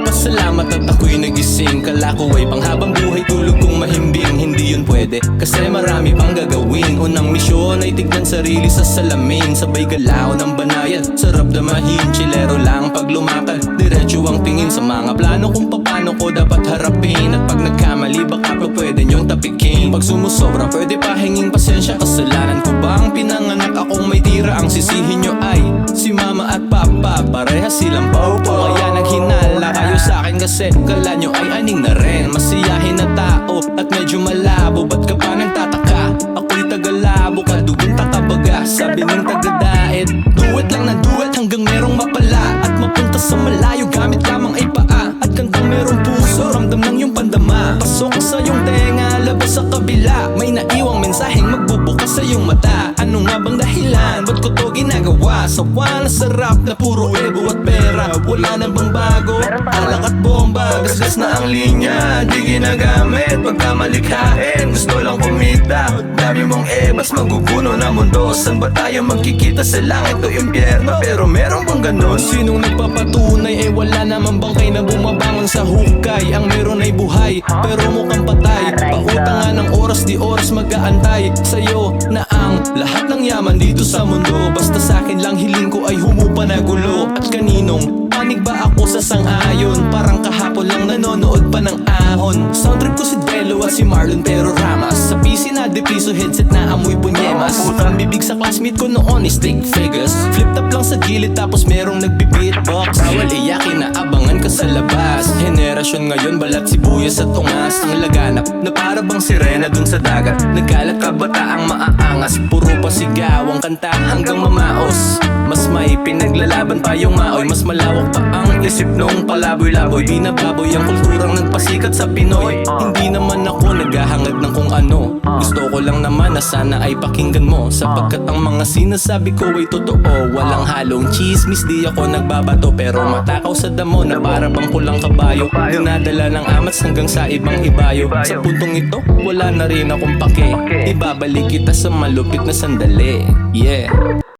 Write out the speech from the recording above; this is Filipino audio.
Pasalamat at ako'y nagising. Kala ko ay panghabang buhay, tulog kong mahimbing. Hindi yun pwede, kasi marami pang gagawin. Unang misyon ay tignan sarili sa salamin. Sabay galaw ng banayad, sarap damahin. Chilero lang pag lumakad, diretso ang tingin sa mga plano kung paano ko dapat harapin. At pag nagkamali, baka pa pwede nyong tapikin. Pag sumusobra, pwede pa hinging pasensya. Kasalanan ko ba ang pinanganak akong may tira? Ang sisihin nyo ay si mama at papa, parehas silang paupo. Kaya naghinala kayo sa akin kasi kala nyo ay aning na rin. Masiyahin na tao at medyo malabo. Ba't ka pa nagtataka? Ako'y tagalabo, kadugong takabaga. Sabi ng tagadait, duet lang na duet hanggang merong mapala. At mapunta sa malayo gamit lamang ay paa. At kantang merong puso, ramdam ng yung pandama. Pasok sa yung tenga, labas sa kabila. May naiwang mensaheng magbubukas sa yung mata. Ano nga bang dahilan? Ba't ko to ginagawa? Sawa na sarap na puro ego at pera. Wala na bang bago? Alak at bomba, gasgas na ang linya. Di ginagamit pagka malikhain. Gusto lang kumita, dami mong mas maguguno na mundo. San ba tayo magkikita sa langit o impyerno? Pero meron bang ganun? Sinong nagpapatunay? Wala naman bangkay na bumabangon sa hukay. Ang meron ay buhay, pero mukhang patay. Pautangan ng oras, di oras mag-aantay. Sa'yo na ang lahat ng yaman dito sa mundo. Basta sa'kin lang hiling ko ay humupa na gulo. At kaninong panig ba ako sa sang-ayon? Parang kahapon lang nanonood pa ng ahon. Soundtrip ko si Delo at si Marlon pero Ramas. Sa PC na depiso, headset na amoy punyemas. Ang bibig sa classmate ko noon is stick figures. Flip top lang sa gilid tapos merong nagbi-beatbox. Bawal iyakin na abangan ka sa labas. Henerasyon ngayon balat sibuyas at ungas. Ang laganap na para bang sirena dun sa dagat. Nagkalat kabataang maaangas. Puro pasigaw ang kanta hanggang mamaos. Mas may pinaglalaban pa yung maoy. Mas malawak pa ang isip nung palaboy-laboy. Binababoy ang kulturang nagpasikat sa Pinoy. Hindi naman ako naghahangad ng kung ano. Gusto ko lang naman na sana ay pakinggan mo. Sapagkat ang mga sinasabi ko ay totoo. Walang halong chismis, di ako nagbabato. Pero matakaw sa damo na para bang kulang kabayo. Dinadala ng amats hanggang sa ibang ibayo. Sa puntong ito, wala na rin akong pake. Ibabalik kita sa malupit na sandali. Yeah.